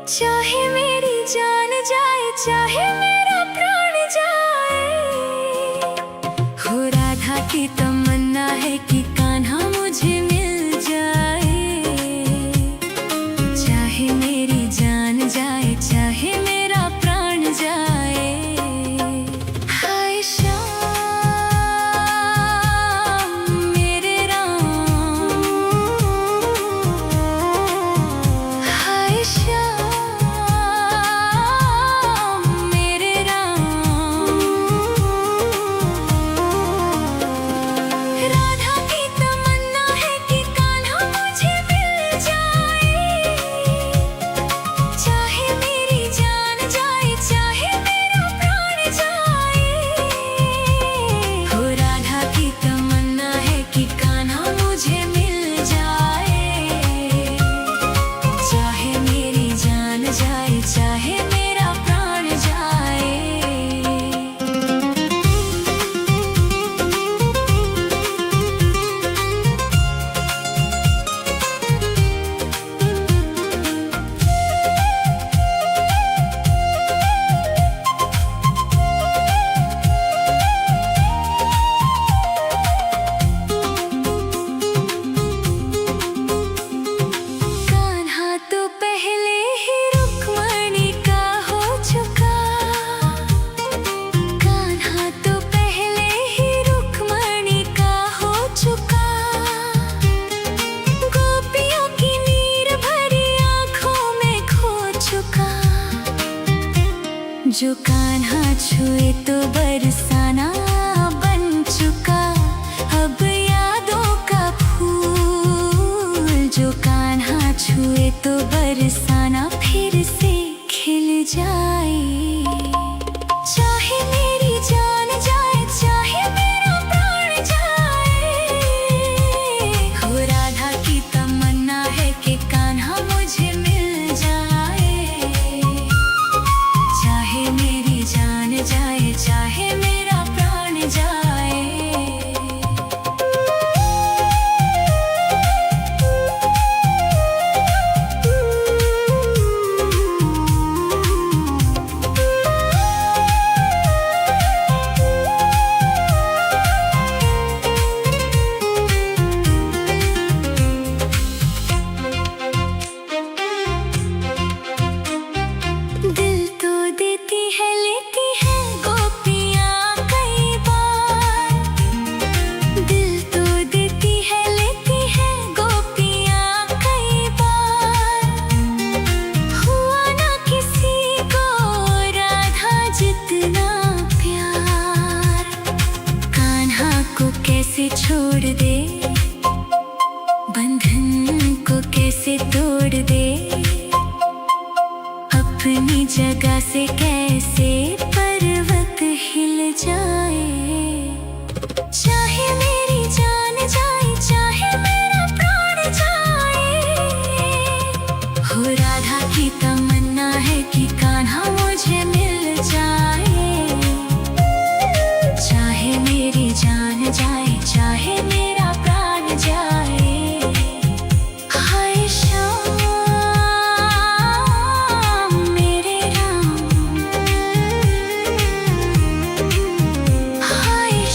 चाहे मेरी जान जाए, चाहे मेरा प्राण जाए। हो राधा की तमन्ना है कि कान्हा मुझे मिल जाए। चाहे मेरी जान जाए, चाहे मेरा प्राण जाए। हाय श्याम मेरे राम, हाय श्याम जो कान्हा छुए तो बरसाना बन चुका। अब यादों का फूल जो कान्हा छुए तो बरसाना फिर से खिल जाए। चाहे मेरी जान जाए, चाहे मेरा प्राण जाए। हो राधा की तमन्ना है कि कान्हा मुझे मिल जाए। चाहे मेरी जान जाए, चाहे मेरा प्राण जाए। दिल तो देती है, लेती है गोपियाँ कई बार। दिल तो देती है, लेती है गोपियाँ कई बार। हुआ ना किसी को राधा जितना प्यार। कान्हा को कैसे छोड़ दे, बंधन को कैसे तोड़ दे। अपनी जगह से कैसे पर्वत हिल जाए। चाहे मेरी जान जाए, चाहे मेरा प्राण जाए। हो राधा की तमन्ना है कि कान्हा मुझे मिल जाए। चाहे मेरी जान जाए, चाहे मेरा प्राण जाए। हाय श्याम मेरे राम, हाय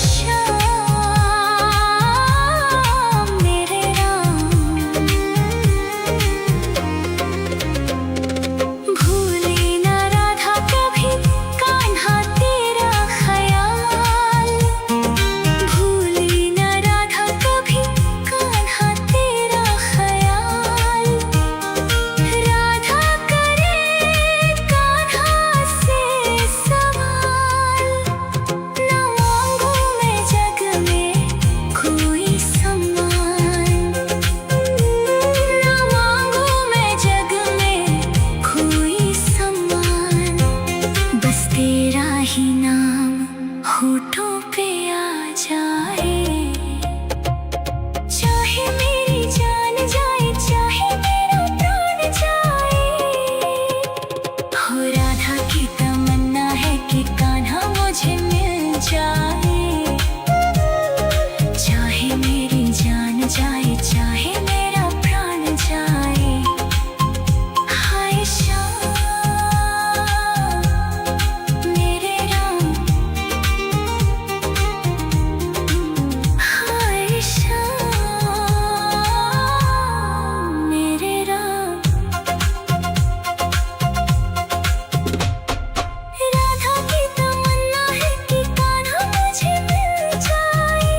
चाहे मेरा प्राण जाए। हाय श्याम मेरे राम, हाय श्याम मेरे राम। राधा की तमन्ना है कि कान्हा मुझे मिल जाए।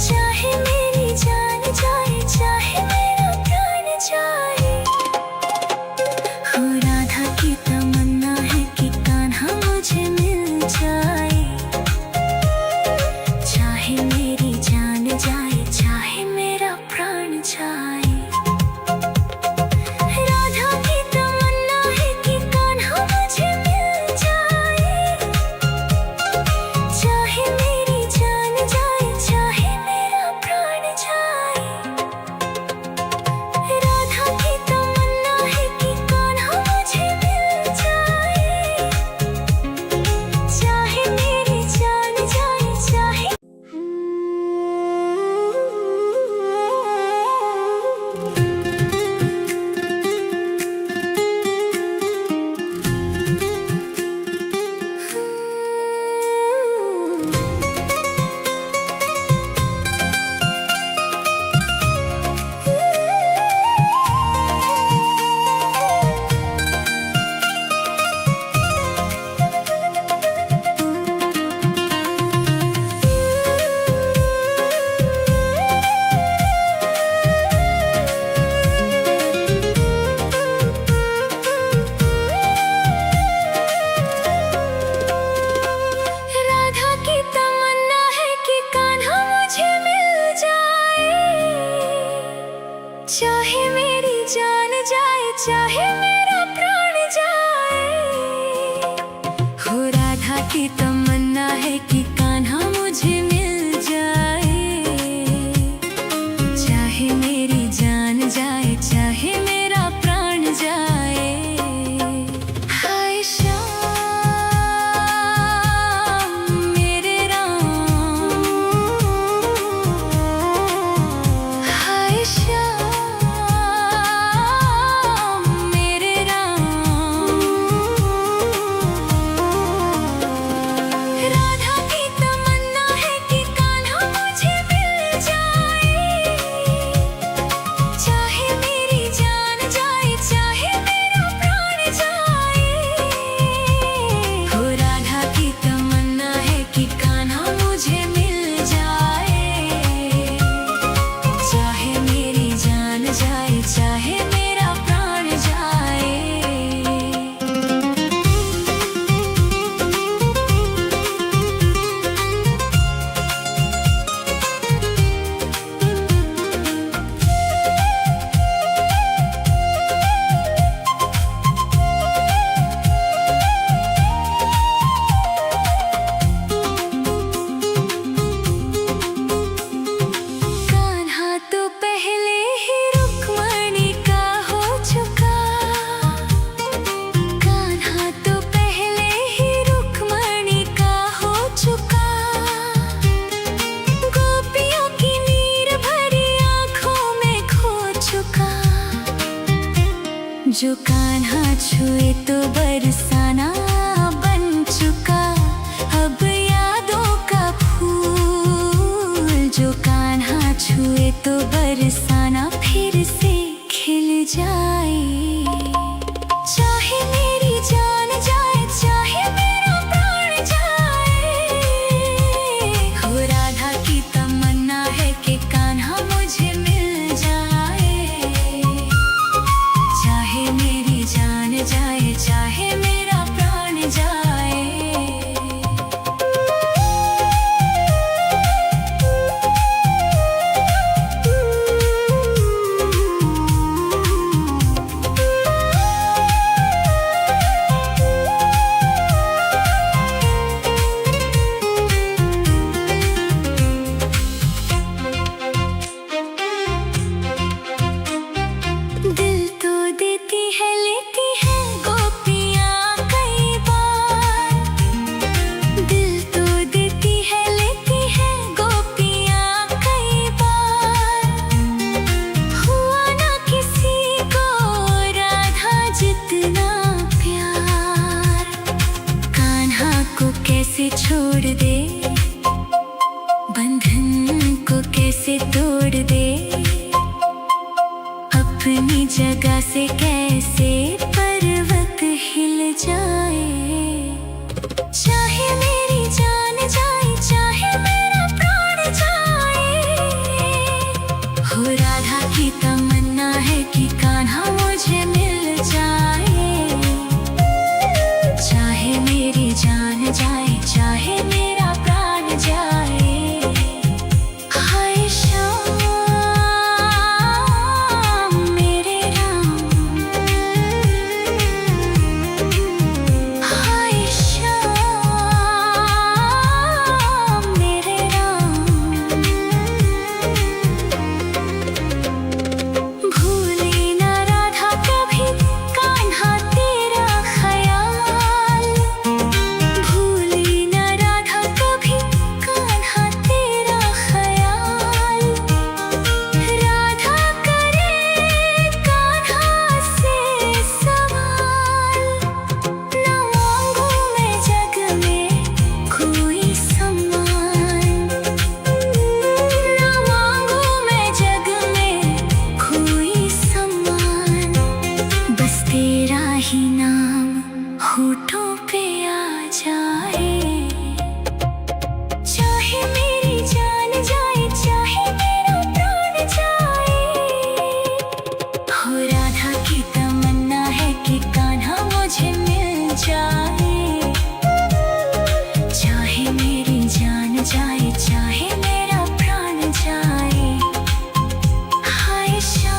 चाहे मेरी जान जाए, चाहे मेरा प्राण जाए। हो राधा की तमन्ना है कि कान्हा मुझे मिल जाए। चाहे मेरी जान जाए, चाहे मेरा प्राण जाए। राधा की तमन्ना है कि कान्हा मुझे मिल जाए। चाहे मेरी जान जाए, चाहे मेरा प्राण जाए। राधा की तमन्ना है कि कान्हा मुझे मिल जाए। चाहे मेरी जान जाए, चाहे राधा की तमन्ना है कि कान्हा मुझे मिल जाए। चाहे मेरी जान जाए, चाहे मेरा प्राण जाए। हो राधा की तमन्ना है कि कान्हा मुझे मिल जाए। चाहे मेरी जान जाए, चाहे मेरा प्राण जाए। हाय श्याम मेरे राम, हाय श्याम मेरे राम। राधा की तमन्ना है कि कान्हा मुझे मिल जाए। चाहे मेरी जान जाए, चाहे मेरा प्राण जाए। हो राधा की तमन्ना है कि कान्हा मुझे मिल जाए। चाहे मेरी जान जाए, चाहे मेरा प्राण जाए। कान्हा तो पहले ही रुक्मणी का हो चुका। कान्हा तो पहले ही रुक्मणी का हो चुका। गोपियों की नीर भरी आंखों में खो चुका। जो कान्हा छुए तो बरसाना बन चुका। अब यादों का फूल जो कान्हा छुए तो बरसाना फिर से खिल जाए। चाहे मेरी जान जाए, चाहे मेरा प्राण जाए। हो राधा की तमन्ना है कि कान्हा मुझे मिल जाए। चाहे मेरी जान जाए, चाहे मेरा प्राण जाए। से कैसे पर्वत हिल जाए। चाहे मेरी जान जाए, चाहे मेरा प्राण जाए, हो राधा की तमन्ना है कि कान्हा मुझे मिल जाए। चाहे मेरी जान जाए, चाहे मेरा प्राण जाए। हाय श्याम मेरे राम, हाय श्याम मेरे राम। भूली ना राधा कभी कान्हा तेरा ख्याल, भूली ना राधा कभी कान्हा तेरा ख्याल। राधा करे कान्हा से सवाल, ना मांगू मैं जग में कोई सम्मान, ना मांगू मैं जग में कोई सम्मान। बस तेरा ही नाम होठों पे आ जाए। चाहे मेरी जान जाए, चाहे मेरा प्राण जाए, हो राधा की तमन्ना है कि कान्हा मुझे मिल जाए। चाहे मेरी जान जाए, चाहे मेरा प्राण जाए। हाय श्याम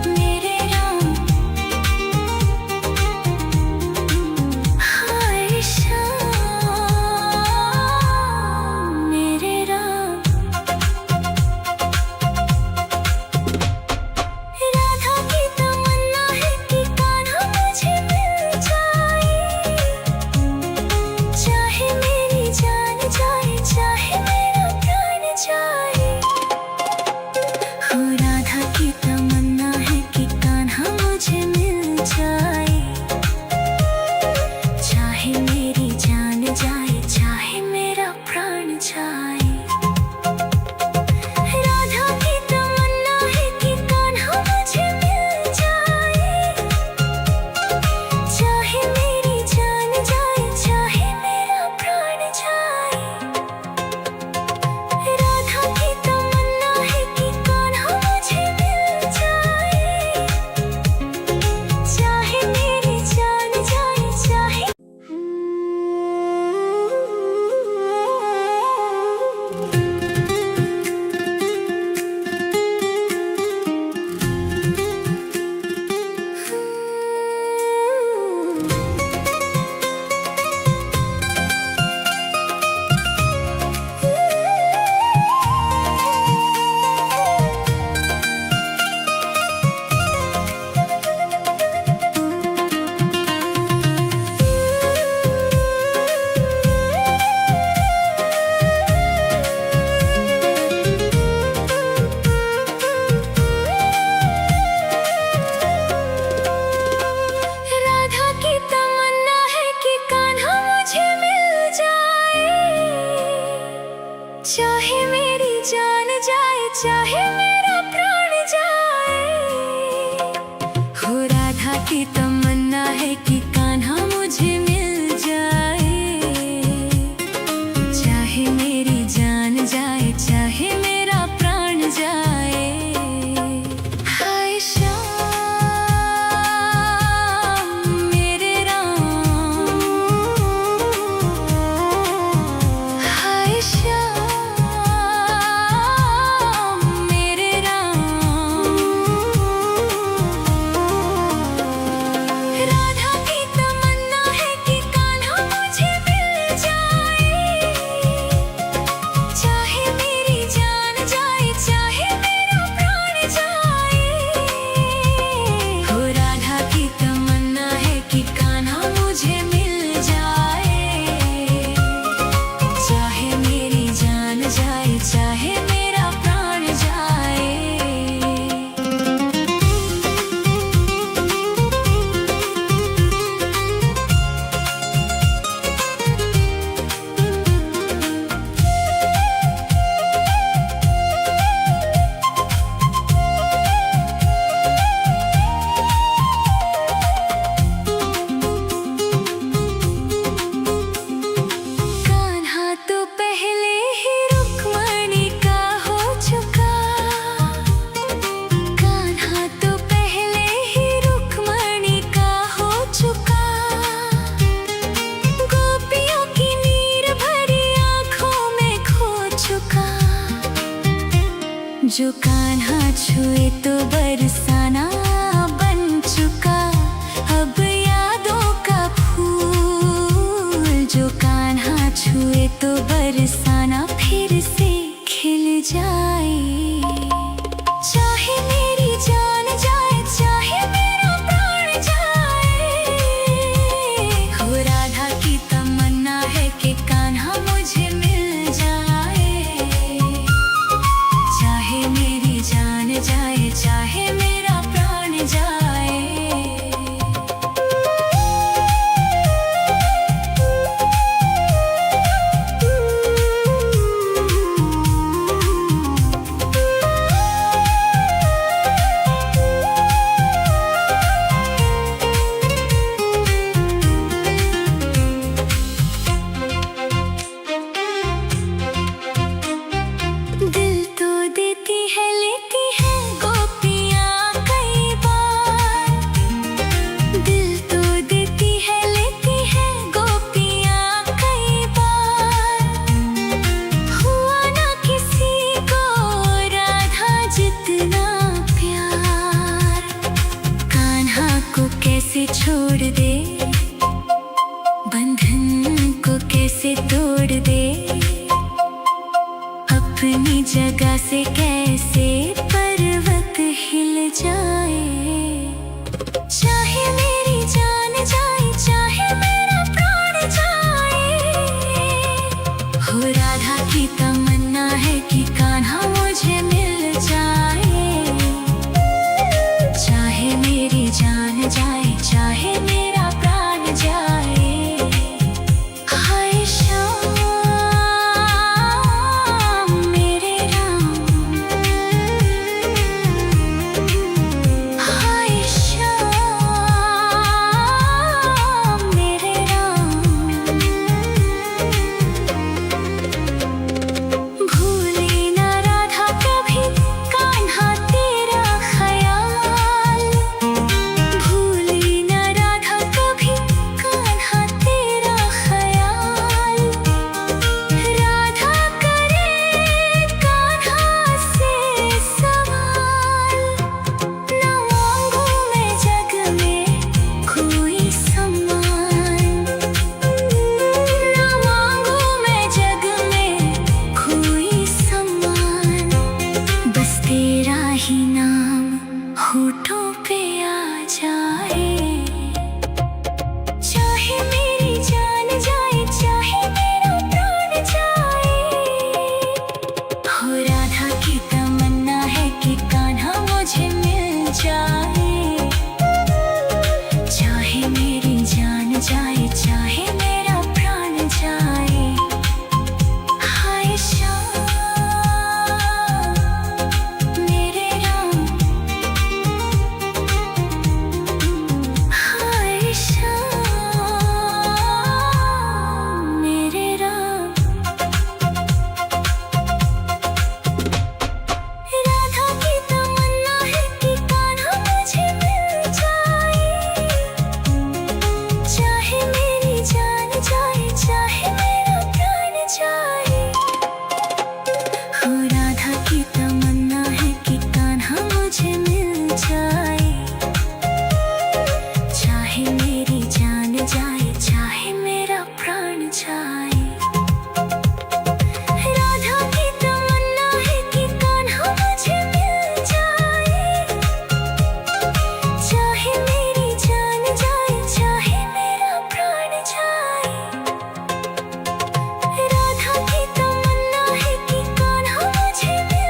मेरे राम, हाय श्याम मेरे राम। राधा की तमन्ना है कि कान्हा मुझे मिल जाए। चाहे मेरी जान जाए, चाहे मेरा प्राण जाए, हो राधा की तमन्ना है कि कान्हा मुझे मिल जाए। चाहे मेरी जान जाए, चाहे मेरा प्राण जाए। राधा की तमन्ना है कि कान्हा मुझे मिल जाए। चाहे मेरी जान जाए, चाहे मेरा प्राण जाए। राधा की तमन्ना है कि कान्हा मुझे मिल जाए। चाहे मेरी जान जाए, चाहे राधा की तमन्ना है कि कान्हा मुझे मिल जाए। चाहे मेरी जान जाए, चाहे मेरा प्राण जाए, हो राधा की तमन्ना है कि कान्हा मुझे मिल जाए। चाहे मेरी जान जाए, चाहे मेरा प्राण जाए। हाय श्याम मेरे राम, हाय श्याम मेरे जो कान्हा छुए तो बरसाना बन चुका अब यादों का फूल। जो कान्हा छुए तो बरसाना फिर से खिल जाए। चाहे मेरी जान जाए चाहे मेरा प्राण जाए, हो राधा की तमन्ना है कि कान्हा मुझे मिल जाए। चाहे मेरी जान जाए चाहे मेरा प्राण जाए। दिल तो देती है लेती है गोपियाँ कई बार। दिल तो देती है लेती है गोपियाँ कई बार। हुआ ना किसी को राधा जितना प्यार। कान्हा को कैसे छोड़ दे, बंधन को कैसे तोड़ दे, अपनी जगह से कैसे पर्वत हिल जाए। चाहे मेरी जान जाए चाहे मेरा प्राण जाए, हो राधा की तमन्ना है कि कान्हा मुझे मिल जाए। चाहे मेरी जान जाए चाहे मेरा प्राण जाए। हाय श्याम मेरे राम, हाय श्याम मेरे राम। भूले ना राधा कभी कान्हा तेरा ख्याल। भूले ना राधा कभी कान्हा तेरा ख्याल। राधा करे कान्हा से सवाल। ना मांगू मैं जग में कोई सम्मान। ना मांगू मैं जग में कोई सम्मान। बस तेरा ही नाम होठों पे आ जाए। चाहे मेरी जान जाए चाहे मेरा प्राण जाए, हो राधा की तमन्ना है कि कान्हा मुझे मिल जाए। चाहे मेरी जान जाए चाहे मेरा प्राण जाए। हाय श्याम मेरे राम, हाय श्याम मेरे राम। राधा की तमन्ना है कि कान्हा मुझे मिल जाए। चाहे मेरी जान जाए चाहे मेरा प्राण जाए, हो राधा की तमन्ना है कि कान्हा मुझे मिल जाए। चाहे मेरी जान जाए चाहे मेरा प्राण जाए। राधा की तमन्ना है कि कान्हा मुझे मिल जाए। चाहे मेरी जान जाए चाहे मेरा प्राण जाए। राधा की तमन्ना है कि कान्हा मुझे मिल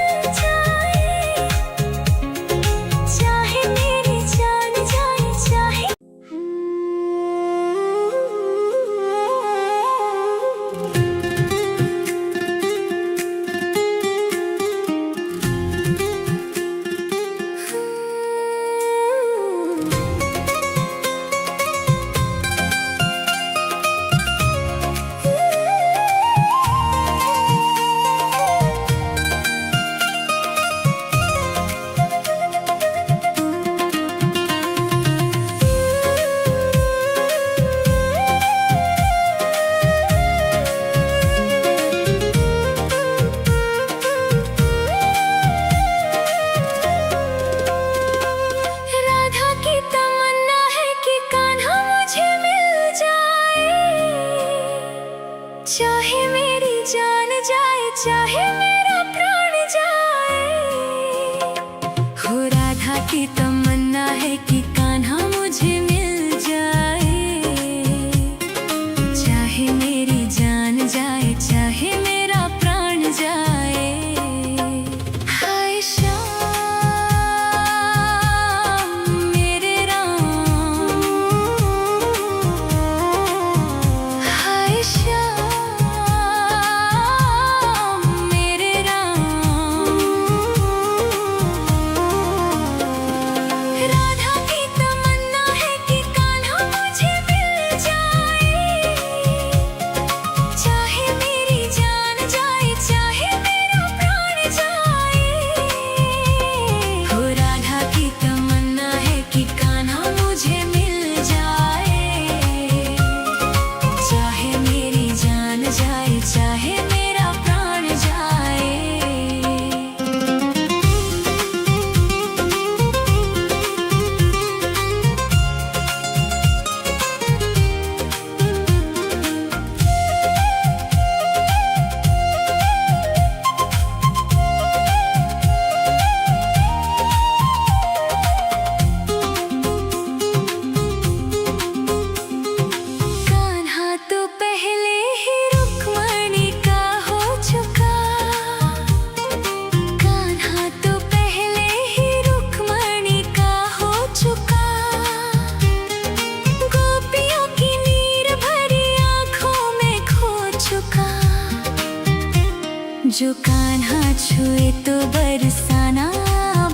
छुए तो बरसाना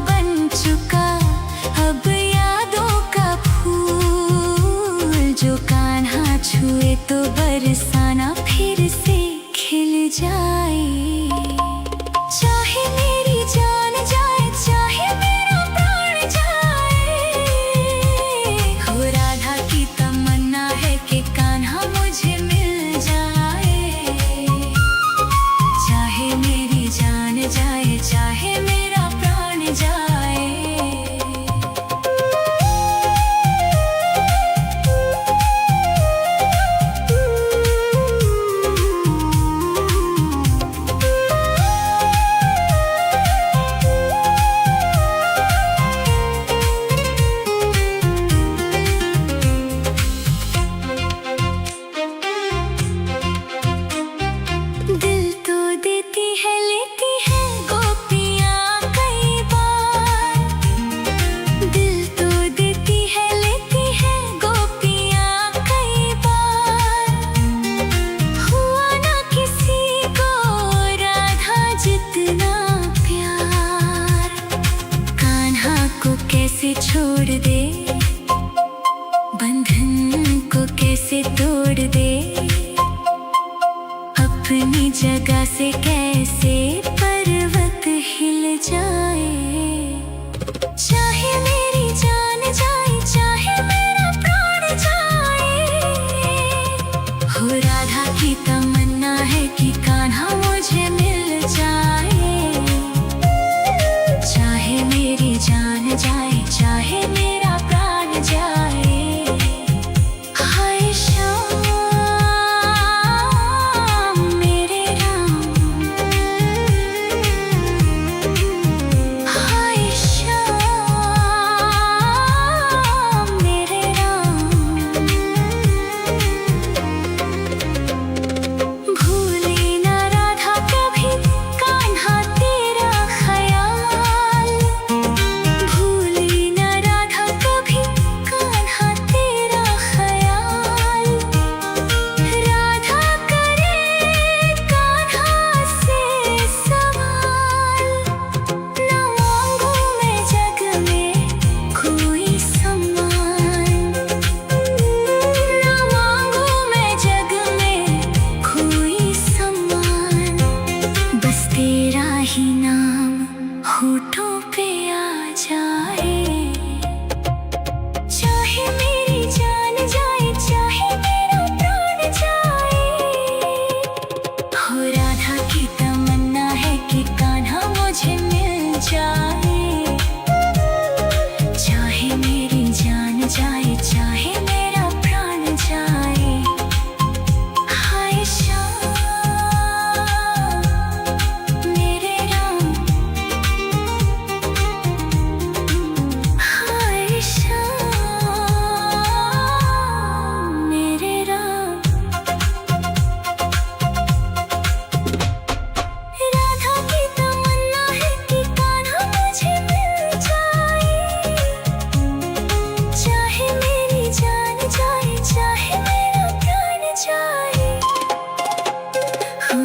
बन चुका अब यादों का फूल। जो कान्हा छुए तो बरसाना फिर से खिल जाए। चाहे मेरी जान जाए चाहे मेरा प्राण जाए, हो राधा की तमन्ना है कि कान्हा मुझे मिल जाए। चाहे मेरी जान जाए चाहे मेरा प्राण जाए। दिल तो देती है लेती है गोपियाँ कई बार। दिल तो देती है लेती है गोपियाँ कई बार। हुआ ना किसी को राधा जितना प्यार। कान्हा को कैसे छोड़ दे, बंधन को कैसे तोड़ दे, अपनी जगह से कैसे पर्वत हिल जाए। चाहे मेरी जान जाए चाहे मेरा प्राण जाए, हो राधा की तमन्ना है कि कान्हा मुझे मिल जाए। चाहे मेरी जान जाए चाहे मेरा प्राण जाए। हाय श्याम मेरे राम, हाय श्याम मेरे राम। भूले ना राधा कभी कान्हा तेरा ख्याल। भूले ना राधा कभी कान्हा तेरा ख्याल। राधा करे कान्हा से सवाल। ना मांगू मैं जग में कोई सम्मान। ना मांगू मैं जग में कोई सम्मान। बस तेरा ही नाम होठों पे आ जाए। चाहे मेरी जान जाए चाहे मेरा प्राण जाए, हो राधा की तमन्ना है कि कान्हा मुझे मिल जाए। चाहे मेरी जान जाए चाहे मेरा प्राण जाए। हाय श्याम मेरे राम, हाय श्याम मेरे राम। राधा की तमन्ना है कि कान्हा मुझे मिल जाए। चाहे मेरी जान जाए चाहे मेरा प्राण जाए, हो